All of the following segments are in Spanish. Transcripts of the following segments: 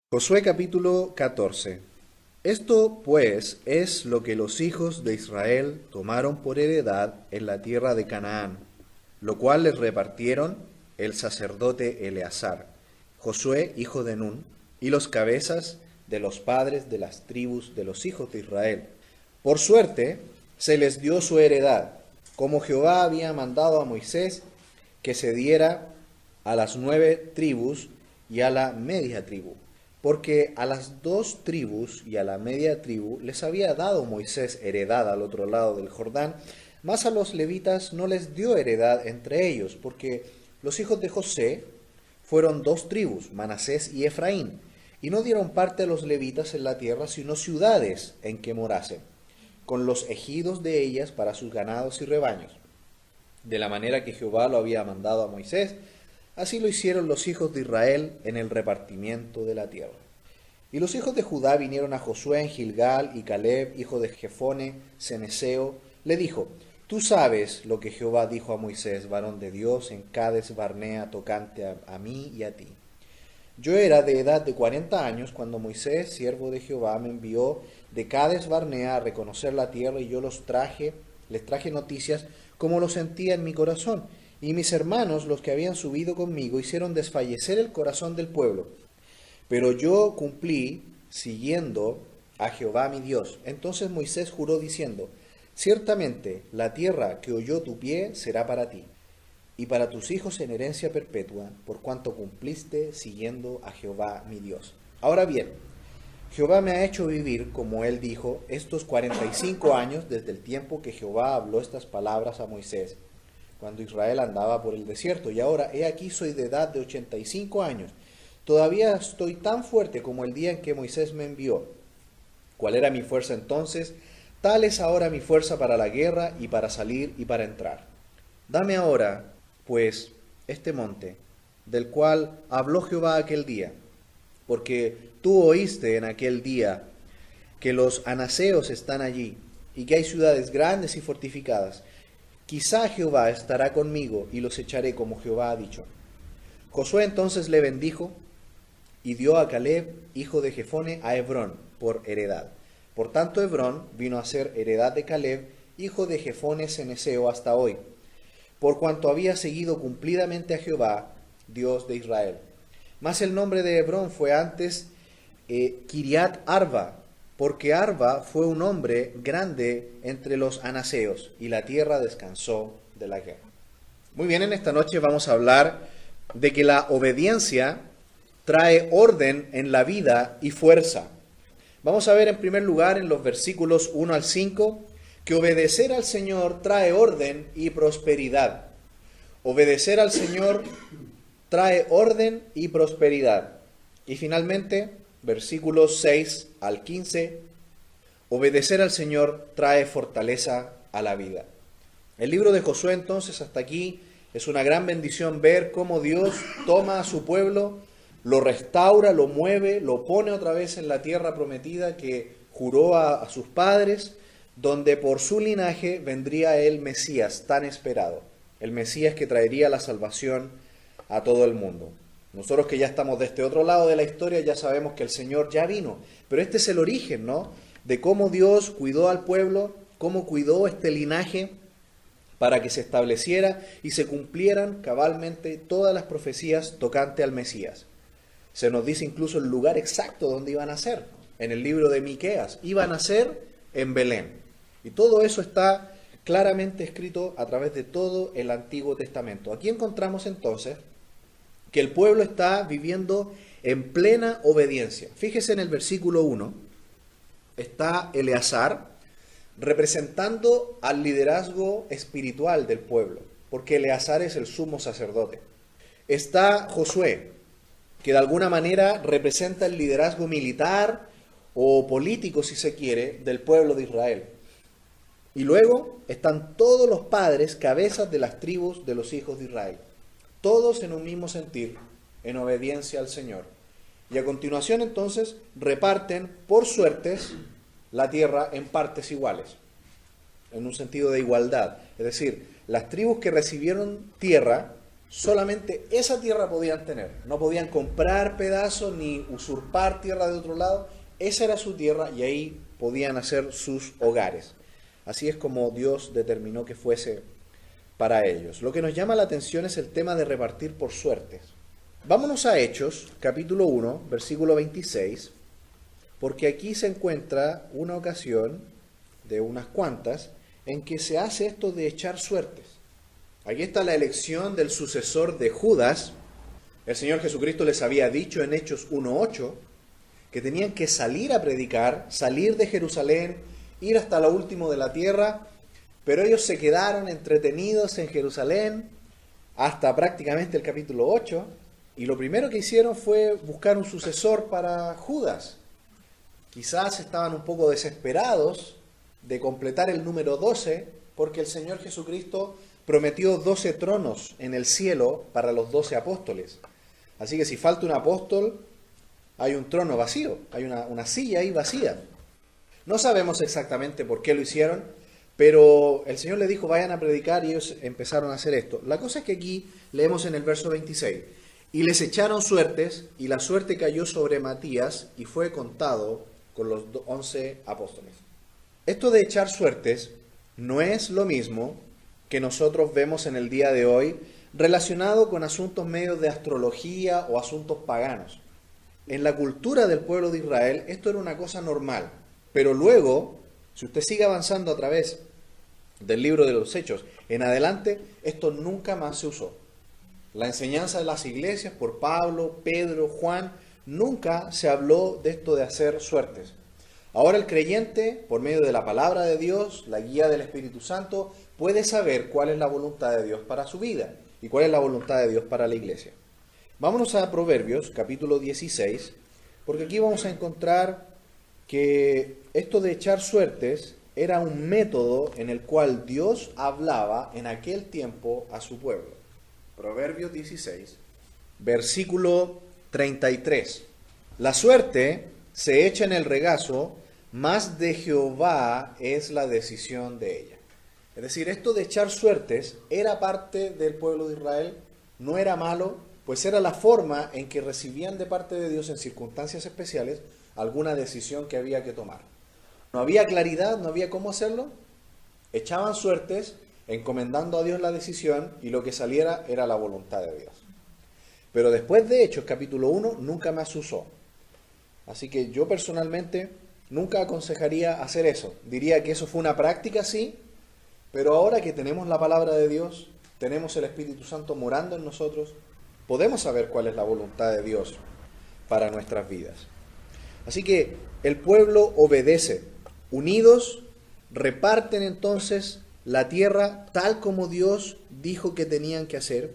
Josué capítulo 14. Esto pues es lo que los hijos de Israel tomaron por heredad en la tierra de Canaán, lo cual les repartieron el sacerdote Eleazar, Josué hijo de Nun, y los cabezas de los padres de las tribus de los hijos de Israel. Por suerte se les dio su heredad, como Jehová había mandado a Moisés que se diera a las 9 tribus y a la media tribu. Porque a las 2 tribus y a la media tribu les había dado Moisés heredad al otro lado del Jordán, mas a los levitas no les dio heredad entre ellos, porque los hijos de José fueron 2 tribus, Manasés y Efraín, y no dieron parte a los levitas en la tierra, sino ciudades en que morasen, con los ejidos de ellas para sus ganados y rebaños. De la manera que Jehová lo había mandado a Moisés, así lo hicieron los hijos de Israel en el repartimiento de la tierra. Y los hijos de Judá vinieron a Josué en Gilgal, y Caleb, hijo de Jefone, ceneseo, le dijo: Tú sabes lo que Jehová dijo a Moisés, varón de Dios, en Cades Barnea, tocante a mí y a ti. Yo era de edad de 40 años cuando Moisés, siervo de Jehová, me envió de Cades Barnea a reconocer la tierra, y yo les traje noticias como lo sentía en mi corazón. Y mis hermanos, los que habían subido conmigo, hicieron desfallecer el corazón del pueblo. Pero yo cumplí siguiendo a Jehová mi Dios. Entonces Moisés juró diciendo: Ciertamente la tierra que oyó tu pie será para ti, y para tus hijos en herencia perpetua, por cuanto cumpliste siguiendo a Jehová mi Dios. Ahora bien, Jehová me ha hecho vivir, como él dijo, estos 45 años desde el tiempo que Jehová habló estas palabras a Moisés, cuando Israel andaba por el desierto, y ahora he aquí soy de edad de 85 años. Todavía estoy tan fuerte como el día en que Moisés me envió. ¿Cuál era mi fuerza entonces? Tal es ahora mi fuerza para la guerra y para salir y para entrar. Dame ahora, pues, este monte, del cual habló Jehová aquel día, porque tú oíste en aquel día que los anaseos están allí, y que hay ciudades grandes y fortificadas. Quizá Jehová estará conmigo, y los echaré como Jehová ha dicho. Josué entonces le bendijo, y dio a Caleb, hijo de Jefone, a Hebrón por heredad. Por tanto, Hebrón vino a ser heredad de Caleb, hijo de Jefone ceneseo, hasta hoy, por cuanto había seguido cumplidamente a Jehová, Dios de Israel. Mas el nombre de Hebrón fue antes Kiriat Arba, porque Arba fue un hombre grande entre los anaseos, y la tierra descansó de la guerra. Muy bien, en esta noche vamos a hablar de que la obediencia trae orden en la vida y fuerza. Vamos a ver en primer lugar en los versículos 1 al 5 que obedecer al Señor trae orden y prosperidad. Obedecer al Señor trae orden y prosperidad. Y finalmente, versículos 6 al 15, obedecer al Señor trae fortaleza a la vida. El libro de Josué entonces hasta aquí es una gran bendición ver cómo Dios toma a su pueblo, lo restaura, lo mueve, lo pone otra vez en la tierra prometida que juró a sus padres, donde por su linaje vendría el Mesías tan esperado, el Mesías que traería la salvación a todo el mundo. Nosotros que ya estamos de este otro lado de la historia ya sabemos que el Señor ya vino, pero este es el origen, ¿no?, de cómo Dios cuidó al pueblo, cómo cuidó este linaje para que se estableciera y se cumplieran cabalmente todas las profecías tocante al Mesías. Se nos dice incluso el lugar exacto donde iban a ser. En el libro de Miqueas, iban a ser en Belén. Y todo eso está claramente escrito a través de todo el Antiguo Testamento. Aquí encontramos entonces que el pueblo está viviendo en plena obediencia. Fíjese en el versículo 1, está Eleazar representando al liderazgo espiritual del pueblo, porque Eleazar es el sumo sacerdote. Está Josué, que de alguna manera representa el liderazgo militar o político, si se quiere, del pueblo de Israel. Y luego están todos los padres, cabezas de las tribus de los hijos de Israel, todos en un mismo sentir, en obediencia al Señor. Y a continuación entonces reparten por suertes la tierra en partes iguales, en un sentido de igualdad. Es decir, las tribus que recibieron tierra Solamente esa tierra podían tener. No podían comprar pedazos ni usurpar tierra de otro lado. Esa era su tierra y ahí podían hacer sus hogares. Así es como Dios determinó que fuese para ellos. Lo que nos llama la atención es el tema de repartir por suertes. Vámonos a Hechos, capítulo 1, versículo 26, porque aquí se encuentra una ocasión de unas cuantas en que se hace esto de echar suertes. Aquí está la elección del sucesor de Judas. El Señor Jesucristo les había dicho en Hechos 1:8 que tenían que salir a predicar, salir de Jerusalén, ir hasta lo último de la tierra, pero ellos se quedaron entretenidos en Jerusalén hasta prácticamente el capítulo 8, y lo primero que hicieron fue buscar un sucesor para Judas. Quizás estaban un poco desesperados de completar el número 12, porque el Señor Jesucristo prometió 12 tronos en el cielo para los 12 apóstoles. Así que si falta un apóstol, hay un trono vacío, hay una silla ahí vacía. No sabemos exactamente por qué lo hicieron, pero el Señor le dijo, vayan a predicar, y ellos empezaron a hacer esto. La cosa es que aquí leemos en el verso 26, y les echaron suertes, y la suerte cayó sobre Matías, y fue contado con los 11 apóstoles. Esto de echar suertes no es lo mismo que nosotros vemos en el día de hoy relacionado con asuntos medios de astrología o asuntos paganos. En la cultura del pueblo de Israel esto era una cosa normal, pero luego, si usted sigue avanzando a través del libro de los Hechos en adelante, esto nunca más se usó. La enseñanza de las iglesias por Pablo, Pedro, Juan, nunca se habló de esto de hacer suertes. Ahora el creyente, por medio de la palabra de Dios, la guía del Espíritu Santo, puede saber cuál es la voluntad de Dios para su vida y cuál es la voluntad de Dios para la iglesia. Vámonos a Proverbios, capítulo 16, porque aquí vamos a encontrar que esto de echar suertes era un método en el cual Dios hablaba en aquel tiempo a su pueblo. Proverbios 16, versículo 33. La suerte se echa en el regazo, mas de Jehová es la decisión de ella. Es decir, esto de echar suertes era parte del pueblo de Israel, no era malo, pues era la forma en que recibían de parte de Dios en circunstancias especiales alguna decisión que había que tomar. No había claridad, no había cómo hacerlo, echaban suertes encomendando a Dios la decisión y lo que saliera era la voluntad de Dios. Pero después de Hechos capítulo 1 nunca más se usó. Así que yo personalmente nunca aconsejaría hacer eso. Diría que eso fue una práctica, sí, pero ahora que tenemos la palabra de Dios, tenemos el Espíritu Santo morando en nosotros, podemos saber cuál es la voluntad de Dios para nuestras vidas. Así que el pueblo obedece. Unidos, reparten entonces la tierra tal como Dios dijo que tenían que hacer.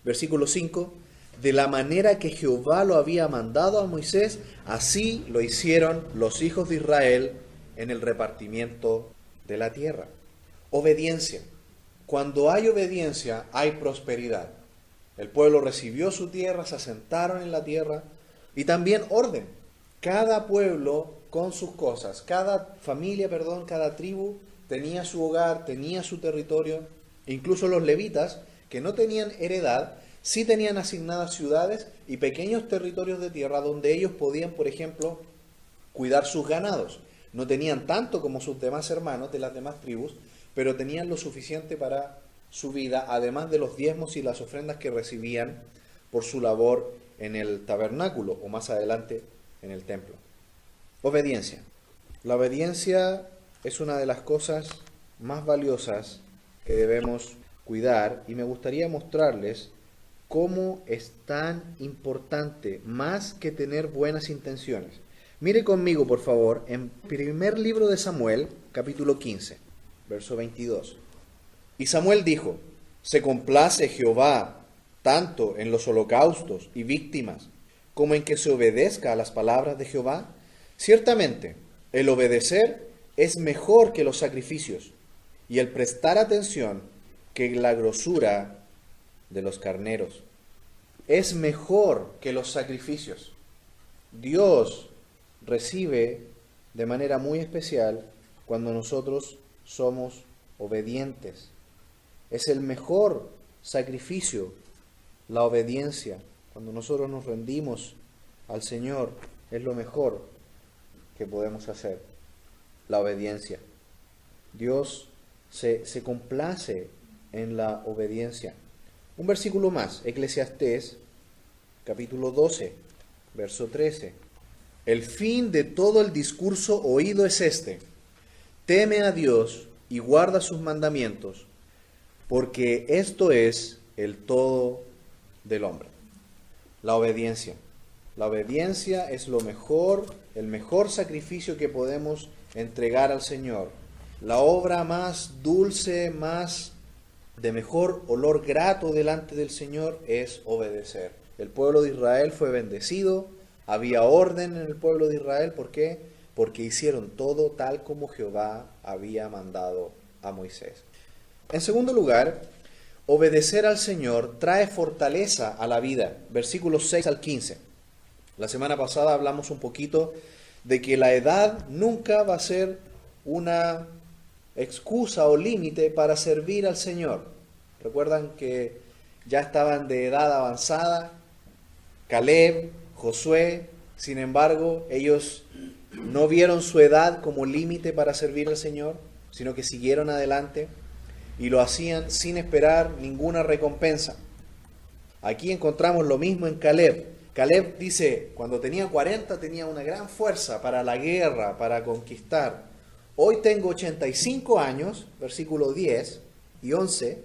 Versículo 5. De la manera que Jehová lo había mandado a Moisés, así lo hicieron los hijos de Israel en el repartimiento de la tierra. Obediencia. Cuando hay obediencia, hay prosperidad. El pueblo recibió su tierra, se asentaron en la tierra, y también orden. Cada pueblo con sus cosas, cada familia, cada tribu tenía su hogar, tenía su territorio. Incluso los levitas, que no tenían heredad, sí tenían asignadas ciudades y pequeños territorios de tierra donde ellos podían, por ejemplo, cuidar sus ganados. No tenían tanto como sus demás hermanos de las demás tribus, pero tenían lo suficiente para su vida, además de los diezmos y las ofrendas que recibían por su labor en el tabernáculo o más adelante en el templo. Obediencia. La obediencia es una de las cosas más valiosas que debemos cuidar, y me gustaría mostrarles cómo es tan importante, más que tener buenas intenciones. Mire conmigo, por favor, en primer libro de Samuel, capítulo 15, verso 22. Y Samuel dijo, ¿se complace Jehová tanto en los holocaustos y víctimas como en que se obedezca a las palabras de Jehová? Ciertamente, el obedecer es mejor que los sacrificios, y el prestar atención que la grosura de los carneros. Es mejor que los sacrificios. Dios recibe de manera muy especial cuando nosotros somos obedientes. Es el mejor sacrificio La obediencia, cuando nosotros nos rendimos al Señor, es lo mejor que podemos hacer. La obediencia. Dios se complace en la obediencia. Un versículo más, Eclesiastés, capítulo 12, verso 13. El fin de todo el discurso oído es este: teme a Dios y guarda sus mandamientos, porque esto es el todo del hombre. La obediencia. La obediencia es lo mejor, el mejor sacrificio que podemos entregar al Señor. La obra más dulce, más de mejor olor grato delante del Señor es obedecer. El pueblo de Israel fue bendecido, había orden en el pueblo de Israel. ¿Por qué? Porque hicieron todo tal como Jehová había mandado a Moisés. En segundo lugar, obedecer al Señor trae fortaleza a la vida. Versículos 6 al 15. La semana pasada hablamos un poquito de que la edad nunca va a ser una excusa o límite para servir al Señor. Recuerdan que ya estaban de edad avanzada, Caleb, Josué, sin embargo, ellos no vieron su edad como límite para servir al Señor, sino que siguieron adelante y lo hacían sin esperar ninguna recompensa. Aquí encontramos lo mismo en Caleb. Caleb dice, cuando tenía 40 tenía una gran fuerza para la guerra, para conquistar. Hoy tengo 85 años, versículo 10 y 11,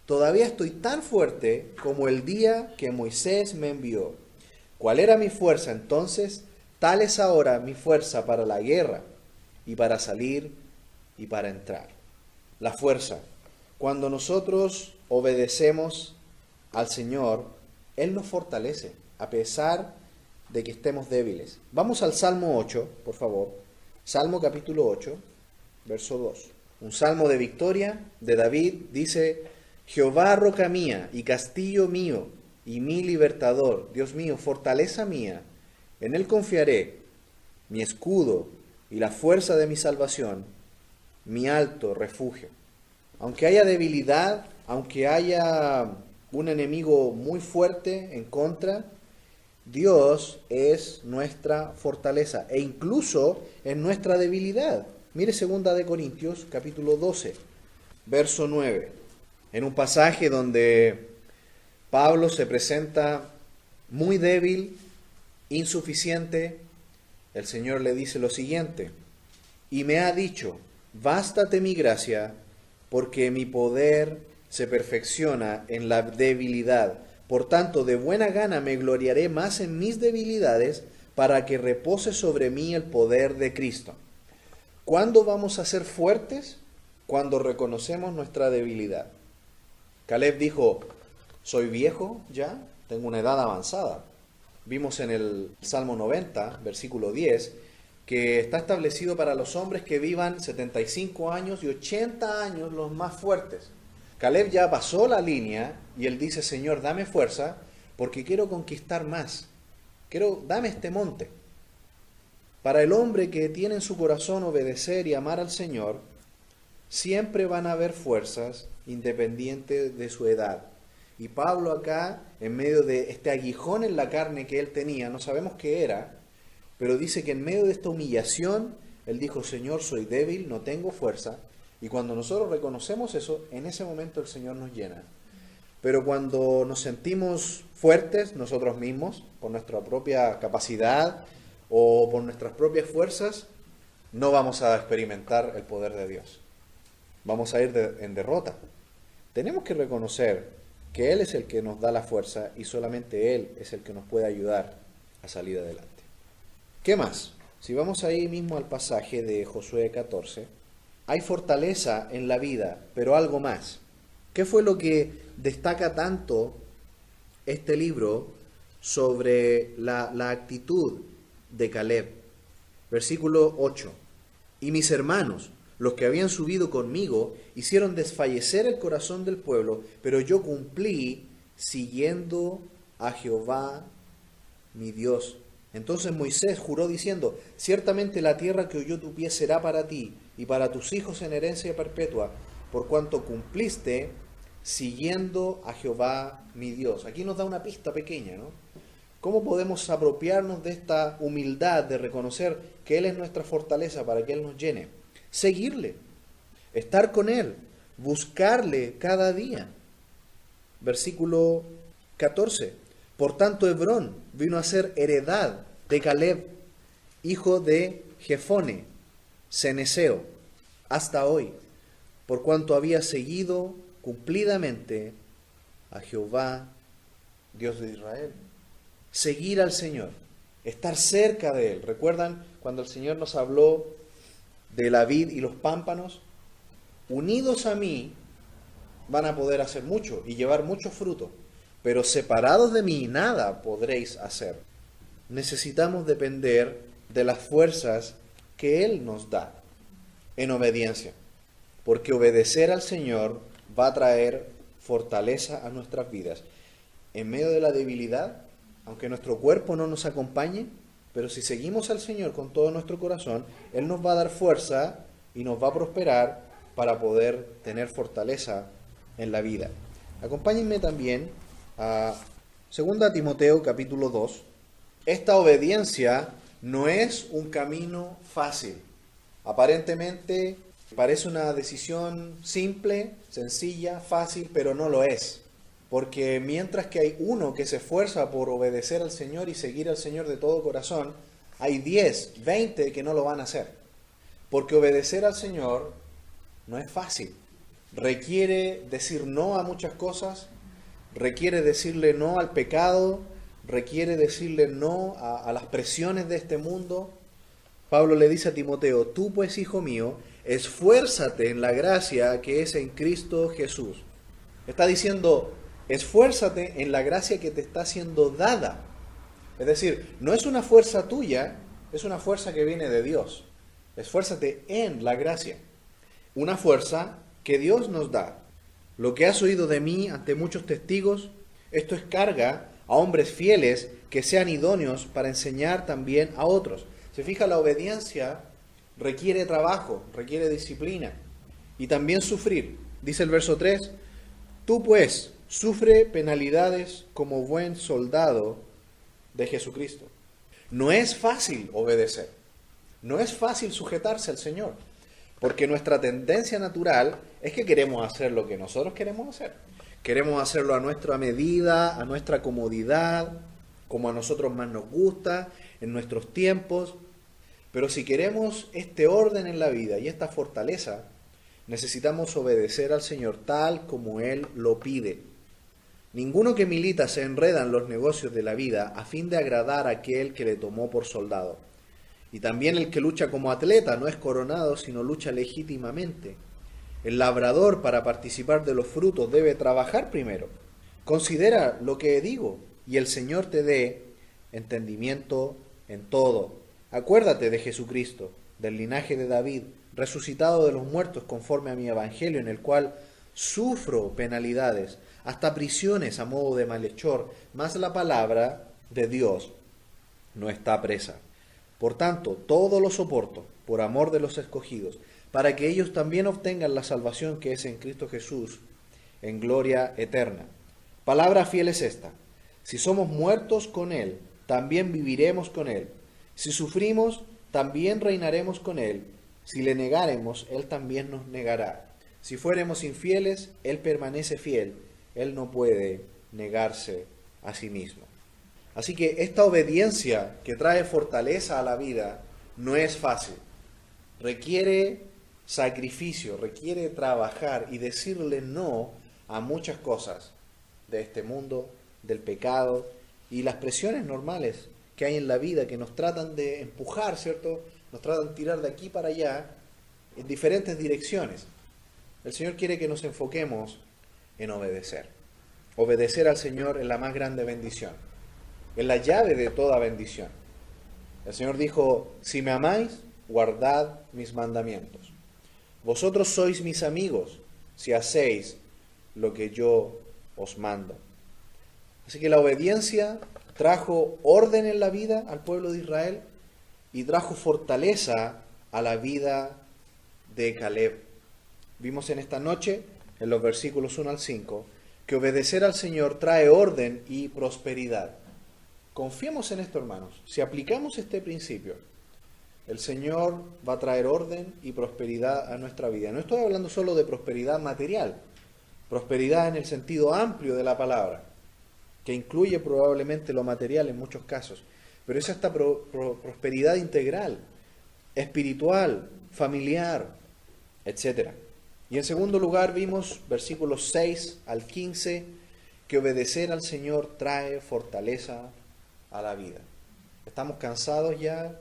todavía estoy tan fuerte como el día que Moisés me envió. ¿Cuál era mi fuerza entonces? Tal es ahora mi fuerza para la guerra y para salir y para entrar. La fuerza. Cuando nosotros obedecemos al Señor, Él nos fortalece, a pesar de que estemos débiles. Vamos al Salmo 8, por favor. Salmo capítulo 8, verso 2. Un salmo de victoria de David dice: Jehová, roca mía y castillo mío y mi libertador, Dios mío, fortaleza mía, en Él confiaré, mi escudo y la fuerza de mi salvación, mi alto refugio. Aunque haya debilidad, aunque haya un enemigo muy fuerte en contra, Dios es nuestra fortaleza e incluso en nuestra debilidad. Mire 2 de Corintios capítulo 12, verso 9. En un pasaje donde Pablo se presenta muy débil, insuficiente, el Señor le dice lo siguiente: y me ha dicho, bástate mi gracia, porque mi poder se perfecciona en la debilidad. Por tanto, de buena gana me gloriaré más en mis debilidades, para que repose sobre mí el poder de Cristo. ¿Cuándo vamos a ser fuertes? Cuando reconocemos nuestra debilidad. Caleb dijo, soy viejo ya, tengo una edad avanzada. Vimos en el Salmo 90, versículo 10, que está establecido para los hombres que vivan 75 años y 80 años los más fuertes. Caleb ya pasó la línea y él dice, Señor, dame fuerza porque quiero conquistar más. Dame este monte. Para el hombre que tiene en su corazón obedecer y amar al Señor, siempre van a haber fuerzas independientes de su edad. Y Pablo acá, en medio de este aguijón en la carne que él tenía, no sabemos qué era, pero dice que en medio de esta humillación, él dijo, Señor, soy débil, no tengo fuerza. Y cuando nosotros reconocemos eso, en ese momento el Señor nos llena. Pero cuando nos sentimos fuertes nosotros mismos, por nuestra propia capacidad o por nuestras propias fuerzas, no vamos a experimentar el poder de Dios. Vamos a ir en derrota. Tenemos que reconocer que Él es el que nos da la fuerza y solamente Él es el que nos puede ayudar a salir adelante. ¿Qué más? Si vamos ahí mismo al pasaje de Josué 14, hay fortaleza en la vida, pero algo más. ¿Qué fue lo que destaca tanto este libro sobre la actitud de Caleb? Versículo 8. Y mis hermanos, los que habían subido conmigo, hicieron desfallecer el corazón del pueblo, pero yo cumplí siguiendo a Jehová mi Dios. Entonces Moisés juró diciendo, ciertamente la tierra que oyó tu pie será para ti y para tus hijos en herencia perpetua, por cuanto cumpliste siguiendo a Jehová mi Dios. Aquí nos da una pista pequeña, ¿no? ¿Cómo podemos apropiarnos de esta humildad de reconocer que Él es nuestra fortaleza para que Él nos llene? Seguirle, estar con Él, buscarle cada día. Versículo 14. Por tanto, Hebrón vino a ser heredad de Caleb, hijo de Jefone, ceneseo, hasta hoy, por cuanto había seguido cumplidamente a Jehová, Dios de Israel. Seguir al Señor, estar cerca de Él. ¿Recuerdan cuando el Señor nos habló de la vid y los pámpanos? Unidos a mí van a poder hacer mucho y llevar mucho fruto, pero separados de mí nada podréis hacer. Necesitamos depender de las fuerzas que Él nos da en obediencia, porque obedecer al Señor va a traer fortaleza a nuestras vidas. En medio de la debilidad, aunque nuestro cuerpo no nos acompañe, pero si seguimos al Señor con todo nuestro corazón, Él nos va a dar fuerza y nos va a prosperar para poder tener fortaleza en la vida. Acompáñenme también a 2 Timoteo capítulo 2. Esta obediencia no es un camino fácil. Aparentemente parece una decisión simple, sencilla, fácil, pero no lo es. Porque mientras que hay uno que se esfuerza por obedecer al Señor y seguir al Señor de todo corazón, hay 10, 20 que no lo van a hacer. Porque obedecer al Señor no es fácil. Requiere decir no a muchas cosas, requiere decirle no al pecado, requiere decirle no a las presiones de este mundo. Pablo le dice a Timoteo: tú pues, hijo mío, esfuérzate en la gracia que es en Cristo Jesús. Está diciendo: esfuérzate en la gracia que te está siendo dada. Es decir, no es una fuerza tuya, es una fuerza que viene de Dios. Esfuérzate en la gracia. Una fuerza que Dios nos da. Lo que has oído de mí ante muchos testigos, esto es carga a hombres fieles que sean idóneos para enseñar también a otros. Se fija, la obediencia requiere trabajo, requiere disciplina y también sufrir. Dice el verso 3, tú pues sufre penalidades como buen soldado de Jesucristo. No es fácil obedecer, no es fácil sujetarse al Señor, porque nuestra tendencia natural es que queremos hacer lo que nosotros queremos hacer. Queremos hacerlo a nuestra medida, a nuestra comodidad, como a nosotros más nos gusta, en nuestros tiempos. Pero si queremos este orden en la vida y esta fortaleza, necesitamos obedecer al Señor tal como Él lo pide. Ninguno que milita se enreda en los negocios de la vida a fin de agradar a aquel que le tomó por soldado. Y también el que lucha como atleta no es coronado, sino lucha legítimamente. El labrador, para participar de los frutos, debe trabajar primero. Considera lo que digo, y el Señor te dé entendimiento en todo. Acuérdate de Jesucristo, del linaje de David, resucitado de los muertos conforme a mi evangelio, en el cual sufro penalidades, hasta prisiones a modo de malhechor, mas la palabra de Dios no está presa. Por tanto, todo lo soporto por amor de los escogidos, para que ellos también obtengan la salvación que es en Cristo Jesús, en gloria eterna. Palabra fiel es esta: si somos muertos con Él, también viviremos con Él. Si sufrimos, también reinaremos con Él. Si le negaremos, Él también nos negará. Si fuéremos infieles, Él permanece fiel. Él no puede negarse a sí mismo. Así que esta obediencia que trae fortaleza a la vida no es fácil. Requiere sacrificio, requiere trabajar y decirle no a muchas cosas de este mundo, del pecado y las presiones normales que hay en la vida que nos tratan de empujar, ¿cierto? Nos tratan de tirar de aquí para allá en diferentes direcciones. El Señor quiere que nos enfoquemos en obedecer. Obedecer al Señor es la más grande bendición. Es la llave de toda bendición. El Señor dijo: si me amáis, guardad mis mandamientos. Vosotros sois mis amigos si hacéis lo que yo os mando. Así que la obediencia trajo orden en la vida al pueblo de Israel y trajo fortaleza a la vida de Caleb. Vimos en esta noche en los versículos 1 al 5, que obedecer al Señor trae orden y prosperidad. Confiemos en esto, hermanos. Si aplicamos este principio, el Señor va a traer orden y prosperidad a nuestra vida. No estoy hablando solo de prosperidad material, prosperidad en el sentido amplio de la palabra, que incluye probablemente lo material en muchos casos, pero es esta prosperidad integral, espiritual, familiar, etc. Y en segundo lugar vimos versículos 6 al 15, que obedecer al Señor trae fortaleza a la vida. Estamos cansados ya,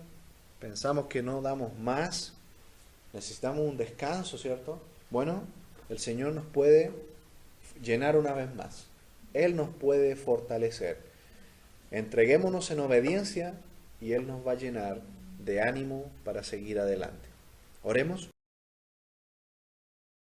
pensamos que no damos más, necesitamos un descanso, ¿cierto? Bueno, el Señor nos puede llenar una vez más. Él nos puede fortalecer. Entreguémonos en obediencia y Él nos va a llenar de ánimo para seguir adelante. Oremos.